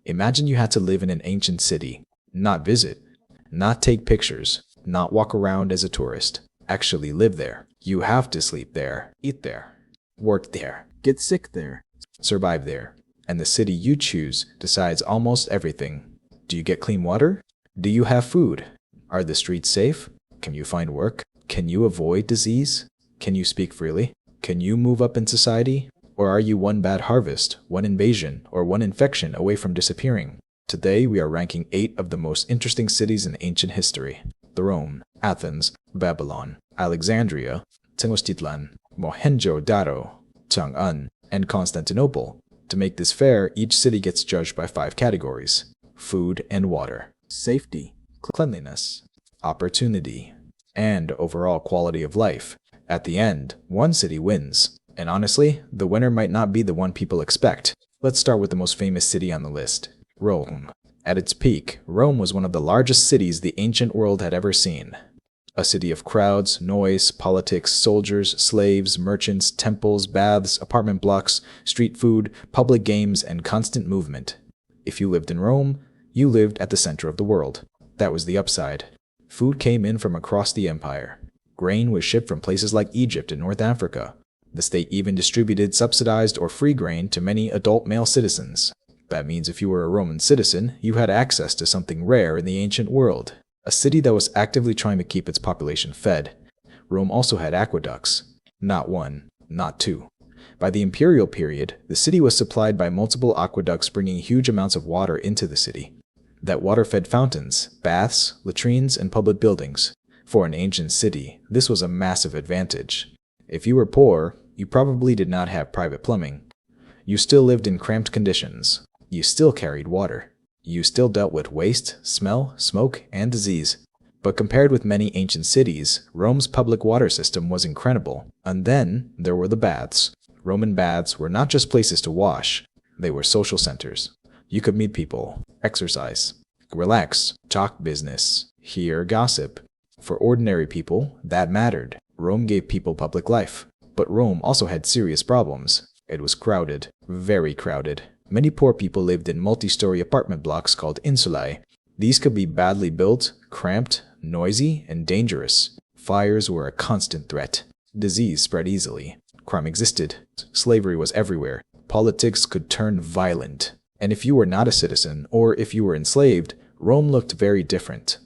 Imagine you had to live in an ancient city, not visit, not take pictures, not walk around as a tourist. Actually live there. You have to sleep there, eat there, work there, get sick there, survive there. And the city you choose decides almost everything. Do you get clean water? Do you have food? Are the streets safe? Can you find work? Can you avoid disease? Can you speak freely? Can you move up in society? Or are you one bad harvest, one invasion, or one infection away from disappearing? Today we are ranking 8 of the most interesting cities in ancient history. Rome, Athens, Babylon, Alexandria, Tenochtitlan, Mohenjo-daro, Chang'an, and Constantinople. To make this fair, each city gets judged by 5 categories: food and water, safety, cleanliness, opportunity, and overall quality of life. At the end, one city wins. And honestly, the winner might not be the one people expect. Let's start with the most famous city on the list, Rome. At its peak, Rome was one of the largest cities the ancient world had ever seen. A city of crowds, noise, politics, soldiers, slaves, merchants, temples, baths, apartment blocks, street food, public games, and constant movement. If you lived in Rome, you lived at the center of the world. That was the upside. Food came in from across the empire. Grain was shipped from places like Egypt and North Africa. The state even distributed subsidized or free grain to many adult male citizens. That means if you were a Roman citizen, you had access to something rare in the ancient world, a city that was actively trying to keep its population fed. Rome also had aqueducts. Not one, not two. By the imperial period, the city was supplied by multiple aqueducts bringing huge amounts of water into the city. That water fed fountains, baths, latrines, and public buildings. For an ancient city, this was a massive advantage. If you were poor, you probably did not have private plumbing. You still lived in cramped conditions. You still carried water. You still dealt with waste, smell, smoke, and disease. But compared with many ancient cities, Rome's public water system was incredible. And then there were the baths. Roman baths were not just places to wash. They were social centers. You could meet people, exercise, relax, talk business, hear gossip. For ordinary people, that mattered. Rome gave people public life. But Rome also had serious problems. It was crowded, very crowded. Many poor people lived in multi-story apartment blocks called insulae. These could be badly built, cramped, noisy, and dangerous. Fires were a constant threat. Disease spread easily. Crime existed. Slavery was everywhere. Politics could turn violent. And if you were not a citizen, or if you were enslaved, Rome looked very different.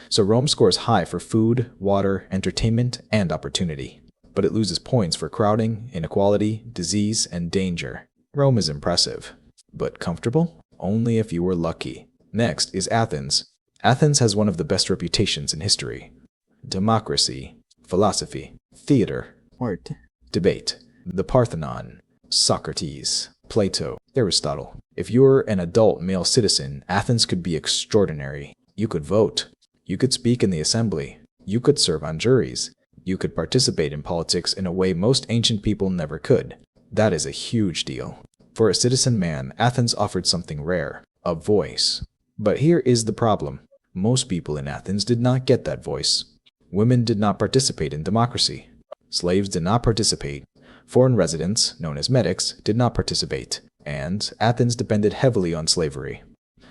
So Rome scores high for food, water, entertainment, and opportunity. But it loses points for crowding, inequality, disease, and danger. Rome is impressive. But comfortable? Only if you were lucky. Next is Athens. Athens has one of the best reputations in history. Democracy, philosophy, theater, art, debate, the Parthenon, Socrates, Plato, Aristotle. If you were an adult male citizen, Athens could be extraordinary. You could vote. You could speak in the assembly. You could serve on juries. You could participate in politics in a way most ancient people never could. That is a huge deal. For a citizen man, Athens offered something rare, a voice. But here is the problem. Most people in Athens did not get that voice. Women did not participate in democracy. Slaves did not participate. Foreign residents, known as medics, did not participate. And Athens depended heavily on slavery.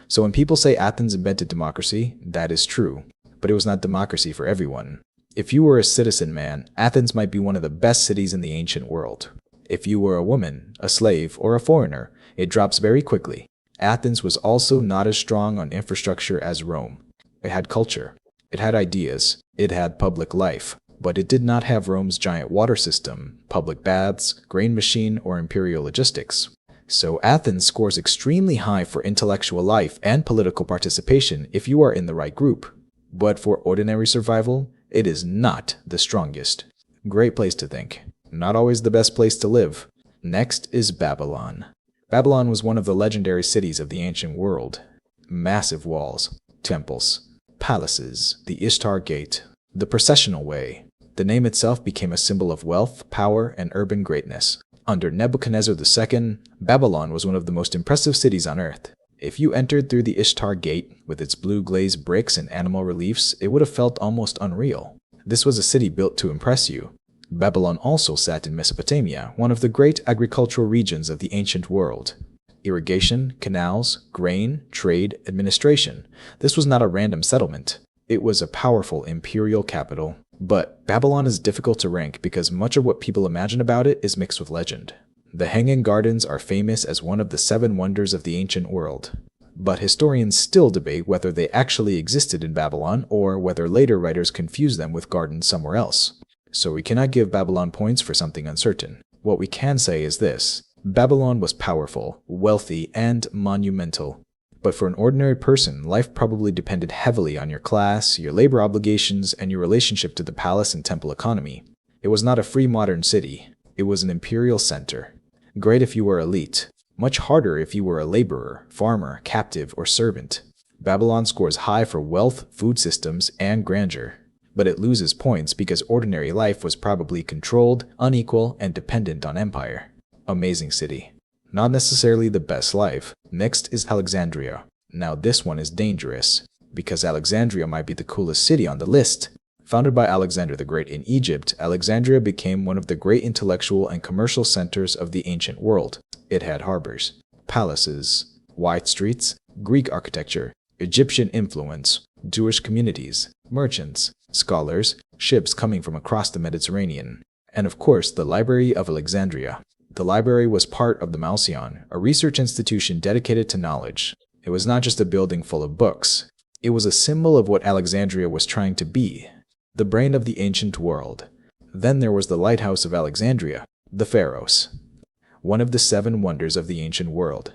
So when people say Athens invented democracy, that is true. But it was not democracy for everyone. If you were a citizen man, Athens might be one of the best cities in the ancient world. If you were a woman, a slave, or a foreigner, it drops very quickly. Athens was also not as strong on infrastructure as Rome. It had culture. It had ideas. It had public life. But it did not have Rome's giant water system, public baths, grain machine, or imperial logistics. So Athens scores extremely high for intellectual life and political participation if you are in the right group. But for ordinary survival, it is not the strongest. Great place to think. Not always the best place to live. Next is Babylon. Babylon was one of the legendary cities of the ancient world. Massive walls, temples, palaces, the Ishtar Gate, the processional way. The name itself became a symbol of wealth, power, and urban greatness. Under Nebuchadnezzar II, Babylon was one of the most impressive cities on earth. If you entered through the Ishtar Gate, with its blue glazed bricks and animal reliefs, it would have felt almost unreal. This was a city built to impress you. Babylon also sat in Mesopotamia, one of the great agricultural regions of the ancient world. Irrigation, canals, grain, trade, administration. This was not a random settlement. It was a powerful imperial capital. But Babylon is difficult to rank because much of what people imagine about it is mixed with legend. The Hanging Gardens are famous as one of the 7 wonders of the ancient world. But historians still debate whether they actually existed in Babylon or whether later writers confused them with gardens somewhere else. So we cannot give Babylon points for something uncertain. What we can say is this: Babylon was powerful, wealthy, and monumental. But for an ordinary person, life probably depended heavily on your class, your labor obligations, and your relationship to the palace and temple economy. It was not a free modern city. It was an imperial center. Great if you were elite. Much harder if you were a laborer, farmer, captive, or servant. Babylon scores high for wealth, food systems, and grandeur. But it loses points because ordinary life was probably controlled, unequal, and dependent on empire. Amazing city. Not necessarily the best life. Next is Alexandria. Now this one is dangerous, because Alexandria might be the coolest city on the list. Founded by Alexander the Great in Egypt, Alexandria became one of the great intellectual and commercial centers of the ancient world. It had harbors, palaces, wide streets, Greek architecture, Egyptian influence, Jewish communities, merchants, scholars, ships coming from across the Mediterranean, and of course the Library of Alexandria. The library was part of the Malsion, a research institution dedicated to knowledge. It was not just a building full of books. It was a symbol of what Alexandria was trying to be, the brain of the ancient world. Then there was the Lighthouse of Alexandria, the Pharos, one of the 7 wonders of the ancient world,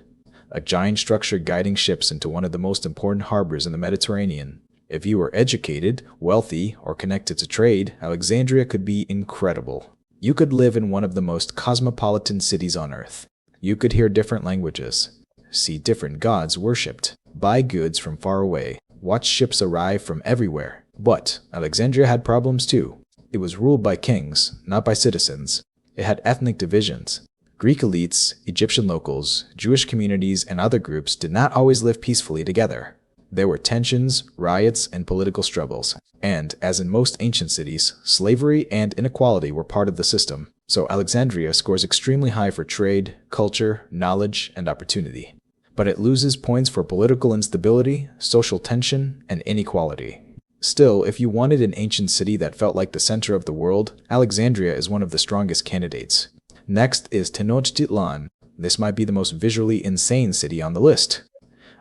a giant structure guiding ships into one of the most important harbors in the Mediterranean. If you were educated, wealthy, or connected to trade, Alexandria could be incredible. You could live in one of the most cosmopolitan cities on earth. You could hear different languages, see different gods worshipped, buy goods from far away, watch ships arrive from everywhere. But Alexandria had problems too. It was ruled by kings, not by citizens. It had ethnic divisions. Greek elites, Egyptian locals, Jewish communities, and other groups did not always live peacefully together. There were tensions, riots, and political struggles. And, as in most ancient cities, slavery and inequality were part of the system. So Alexandria scores extremely high for trade, culture, knowledge, and opportunity. But it loses points for political instability, social tension, and inequality. Still, if you wanted an ancient city that felt like the center of the world, Alexandria is one of the strongest candidates. Next is Tenochtitlan. This might be the most visually insane city on the list.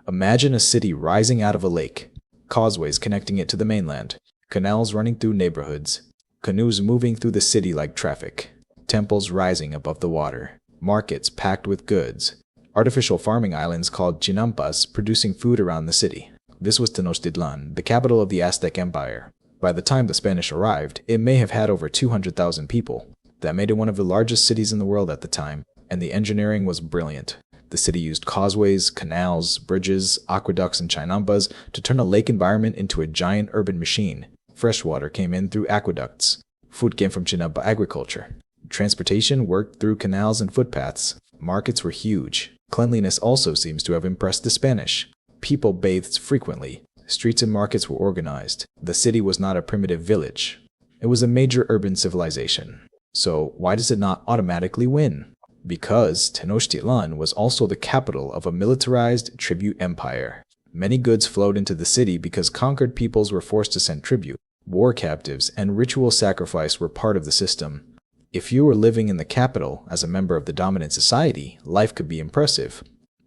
Imagine a city rising out of a lake, causeways connecting it to the mainland, canals running through neighborhoods, canoes moving through the city like traffic, temples rising above the water, markets packed with goods, artificial farming islands called chinampas producing food around the city. This was Tenochtitlan, the capital of the Aztec Empire. By the time the Spanish arrived, it may have had over 200,000 people. That made it one of the largest cities in the world at the time, and the engineering was brilliant. The city used causeways, canals, bridges, aqueducts, and chinampas to turn a lake environment into a giant urban machine. Fresh water came in through aqueducts. Food came from chinampa agriculture. Transportation worked through canals and footpaths. Markets were huge. Cleanliness also seems to have impressed the Spanish. People bathed frequently. Streets and markets were organized. The city was not a primitive village. It was a major urban civilization. So why does it not automatically win? Because Tenochtitlan was also the capital of a militarized tribute empire. Many goods flowed into the city because conquered peoples were forced to send tribute. War captives and ritual sacrifice were part of the system. If you were living in the capital as a member of the dominant society, life could be impressive.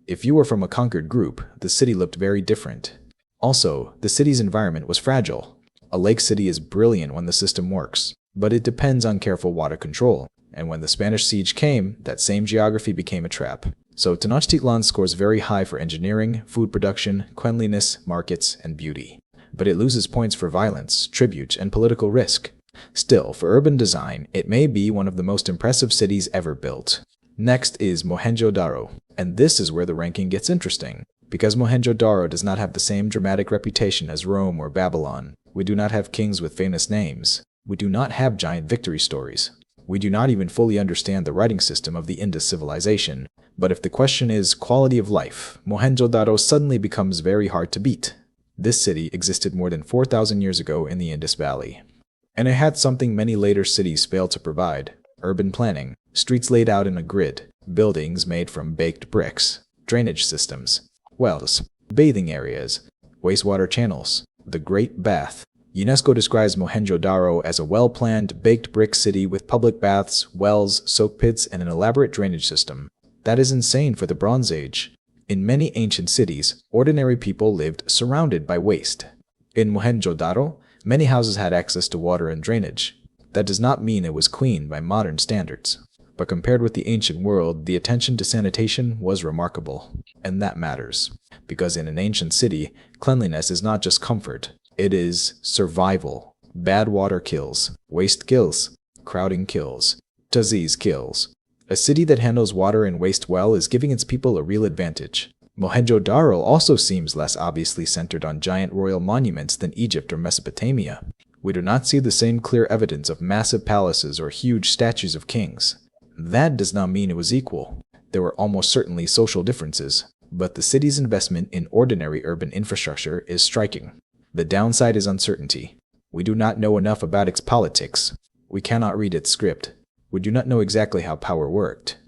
If you were from a conquered group, the city looked very different. Also, the city's environment was fragile. A lake city is brilliant when the system works, but it depends on careful water control. And when the Spanish siege came, that same geography became a trap. So Tenochtitlan scores very high for engineering, food production, cleanliness, markets, and beauty. But it loses points for violence, tribute, and political risk. Still, for urban design, it may be one of the most impressive cities ever built. Next is Mohenjo-daro, and this is where the ranking gets interesting. Because Mohenjo-daro does not have the same dramatic reputation as Rome or Babylon, we do not have kings with famous names. We do not have giant victory stories. We do not even fully understand the writing system of the Indus civilization. But if the question is quality of life, Mohenjo-daro suddenly becomes very hard to beat. This city existed more than 4,000 years ago in the Indus Valley. And it had something many later cities failed to provide: urban planning, streets laid out in a grid, buildings made from baked bricks. drainage systems, wells, bathing areas, wastewater channels, the Great Bath. UNESCO describes Mohenjo-daro as a well-planned, baked brick city with public baths, wells, soak pits, and an elaborate drainage system. That is insane for the Bronze Age. In many ancient cities, ordinary people lived surrounded by waste. In Mohenjo-daro, many houses had access to water and drainage. That does not mean it was clean by modern standards. But compared with the ancient world, the attention to sanitation was remarkable. And that matters. Because in an ancient city, cleanliness is not just comfort. It is survival. Bad water kills. Waste kills. Crowding kills. Disease kills. A city that handles water and waste well is giving its people a real advantage. Mohenjo-daro also seems less obviously centered on giant royal monuments than Egypt or Mesopotamia. We do not see the same clear evidence of massive palaces or huge statues of kings. That does not mean it was equal. There were almost certainly social differences, but the city's investment in ordinary urban infrastructure is striking. The downside is uncertainty. We do not know enough about its politics. We cannot read its script. We do not know exactly how power worked.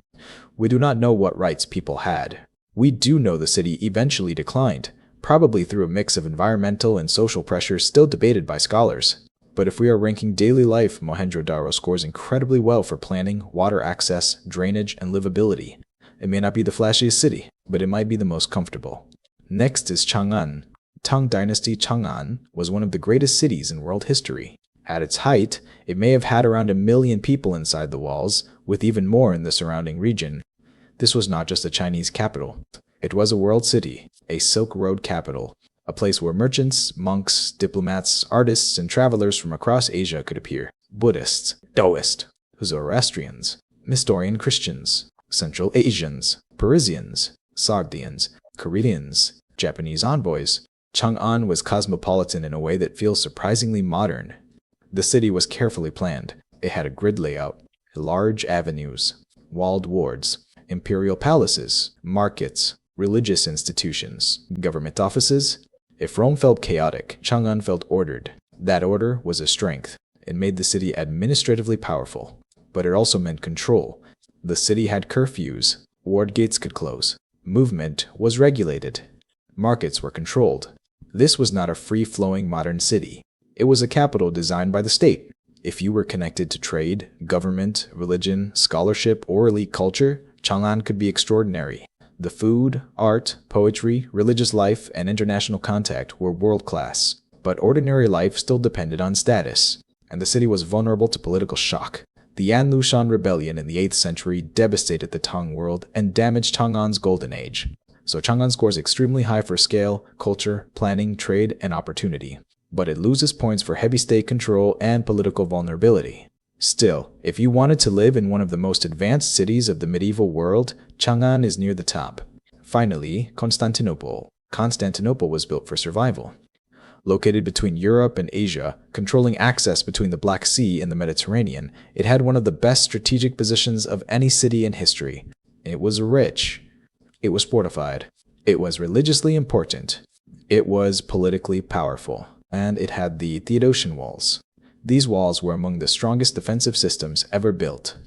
We do not know what rights people had. We do know the city eventually declined, probably through a mix of environmental and social pressures still debated by scholars. But if we are ranking daily life, Mohenjo-daro scores incredibly well for planning, water access, drainage, and livability. It may not be the flashiest city, but it might be the most comfortable. Next is Chang'an. Tang Dynasty Chang'an was one of the greatest cities in world history. At its height, it may have had around 1 million people inside the walls, with even more in the surrounding region. This was not just a Chinese capital. It was a world city, a Silk Road capital, a place where merchants, monks, diplomats, artists, and travelers from across Asia could appear. Buddhists, Taoists, Zoroastrians, Nestorian Christians, Central Asians, Parisians, Sogdians, Koreans, Japanese envoys. Chang'an was cosmopolitan in a way that feels surprisingly modern. The city was carefully planned. It had a grid layout, large avenues, walled wards, imperial palaces, markets, religious institutions, government offices. If Rome felt chaotic, Chang'an felt ordered. That order was a strength. It made the city administratively powerful, but it also meant control. The city had curfews. Ward gates could close. Movement was regulated. Markets were controlled. This was not a free-flowing modern city. It was a capital designed by the state. If you were connected to trade, government, religion, scholarship, or elite culture, Chang'an could be extraordinary. The food, art, poetry, religious life, and international contact were world-class. But ordinary life still depended on status, and the city was vulnerable to political shock. The Yan Lushan rebellion in the 8th century devastated the Tang world and damaged Chang'an's golden age. So Chang'an scores extremely high for scale, culture, planning, trade, and opportunity. But it loses points for heavy state control and political vulnerability. Still, if you wanted to live in one of the most advanced cities of the medieval world, Chang'an is near the top. Finally, Constantinople. Constantinople was built for survival. Located between Europe and Asia, controlling access between the Black Sea and the Mediterranean, it had one of the best strategic positions of any city in history. It was rich. It was fortified. It was religiously important. It was politically powerful. And it had the Theodosian walls. These walls were among the strongest defensive systems ever built.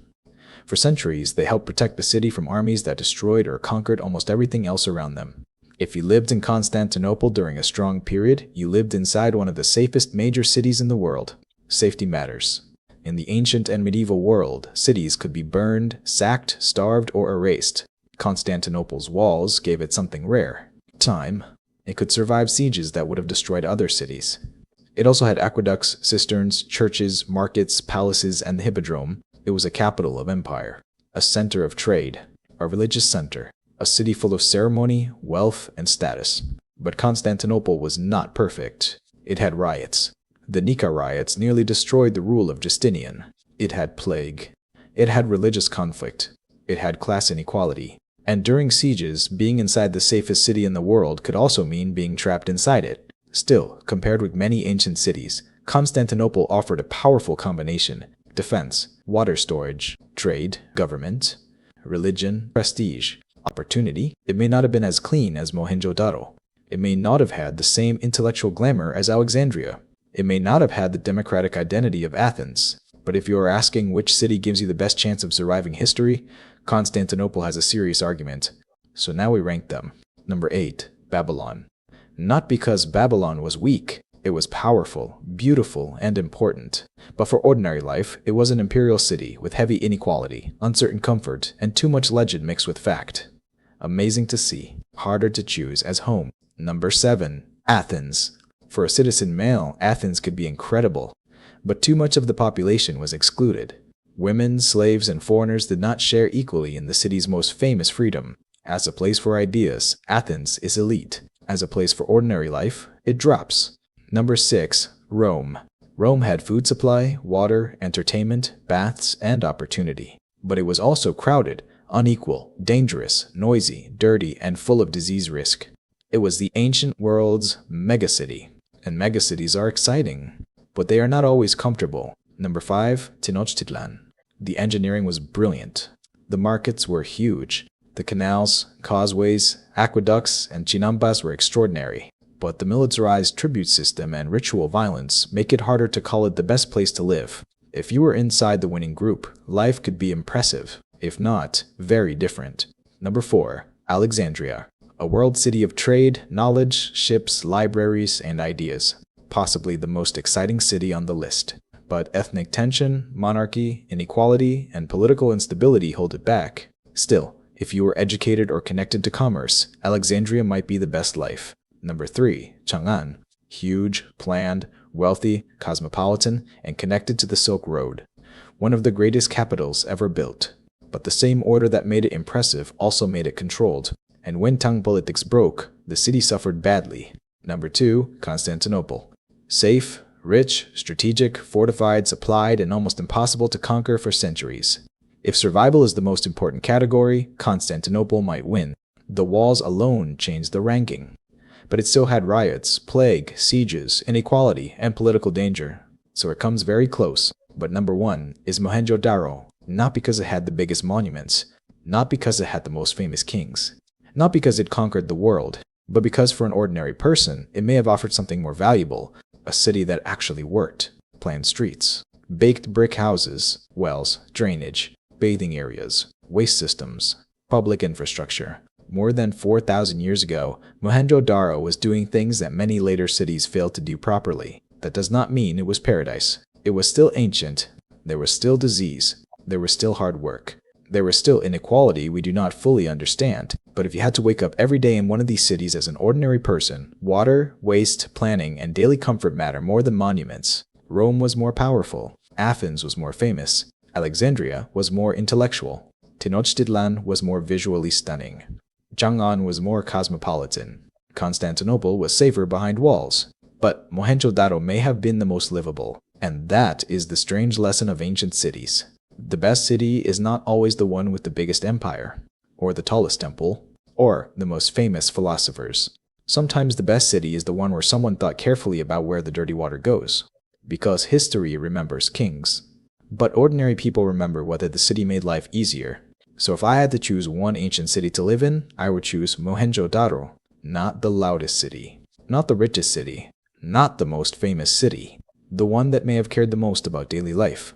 For centuries, they helped protect the city from armies that destroyed or conquered almost everything else around them. If you lived in Constantinople during a strong period, you lived inside one of the safest major cities in the world. Safety matters. In the ancient and medieval world, cities could be burned, sacked, starved, or erased. Constantinople's walls gave it something rare: time. It could survive sieges that would have destroyed other cities. It also had aqueducts, cisterns, churches, markets, palaces, and the hippodrome. It was a capital of empire, a center of trade, a religious center, a city full of ceremony, wealth, and status. But Constantinople was not perfect. It had riots. The Nika riots nearly destroyed the rule of Justinian. It had plague. It had religious conflict. It had class inequality. And during sieges, being inside the safest city in the world could also mean being trapped inside it. Still, compared with many ancient cities, Constantinople offered a powerful combination: defense, water storage, trade, government, religion, prestige, opportunity. It may not have been as clean as Mohenjo-daro. It may not have had the same intellectual glamour as Alexandria. It may not have had the democratic identity of Athens. But if you are asking which city gives you the best chance of surviving history, Constantinople has a serious argument. So now we rank them. Number 8, Babylon. Not because Babylon was weak, it was powerful, beautiful, and important. But for ordinary life, it was an imperial city with heavy inequality, uncertain comfort, and too much legend mixed with fact. Amazing to see, harder to choose as home. Number 7, Athens. For a citizen male, Athens could be incredible, but too much of the population was excluded. Women, slaves, and foreigners did not share equally in the city's most famous freedom. As a place for ideas, Athens is elite. As a place for ordinary life, it drops. Number 6, Rome. Rome had food supply, water, entertainment, baths, and opportunity. But it was also crowded, unequal, dangerous, noisy, dirty, and full of disease risk. It was the ancient world's megacity. And megacities are exciting, but they are not always comfortable. Number 5, Tenochtitlan. The engineering was brilliant. The markets were huge. The canals, causeways, aqueducts, and chinampas were extraordinary. But the militarized tribute system and ritual violence make it harder to call it the best place to live. If you were inside the winning group, life could be impressive. If not, very different. Number 4, Alexandria. A world city of trade, knowledge, ships, libraries, and ideas. Possibly the most exciting city on the list. But ethnic tension, monarchy, inequality, and political instability hold it back. Still, if you were educated or connected to commerce, Alexandria might be the best life. Number 3, Chang'an. Huge, planned, wealthy, cosmopolitan, and connected to the Silk Road. One of the greatest capitals ever built. But the same order that made it impressive also made it controlled. And when Tang politics broke, the city suffered badly. Number 2, Constantinople. Safe, rich, strategic, fortified, supplied, and almost impossible to conquer for centuries. If survival is the most important category, Constantinople might win. The walls alone changed the ranking. But it still had riots, plague, sieges, inequality, and political danger. So it comes very close. But number 1 is Mohenjo-daro. Not because it had the biggest monuments. Not because it had the most famous kings. Not because it conquered the world. But because for an ordinary person, it may have offered something more valuable. A city that actually worked. Planned streets. Baked brick houses. Wells. Drainage. Bathing areas. Waste systems. Public infrastructure. More than 4,000 years ago, Mohenjo-daro was doing things that many later cities failed to do properly. That does not mean it was paradise. It was still ancient. There was still disease. There was still hard work. There was still inequality we do not fully understand. But if you had to wake up every day in one of these cities as an ordinary person, water, waste, planning, and daily comfort matter more than monuments. Rome was more powerful. Athens was more famous. Alexandria was more intellectual. Tenochtitlan was more visually stunning. Chang'an was more cosmopolitan. Constantinople was safer behind walls. But Mohenjo-daro may have been the most livable. And that is the strange lesson of ancient cities. The best city is not always the one with the biggest empire, or the tallest temple, or the most famous philosophers. Sometimes the best city is the one where someone thought carefully about where the dirty water goes. Because history remembers kings. But ordinary people remember whether the city made life easier. So if I had to choose one ancient city to live in, I would choose Mohenjo-daro. Not the loudest city. Not the richest city. Not the most famous city. The one that may have cared the most about daily life.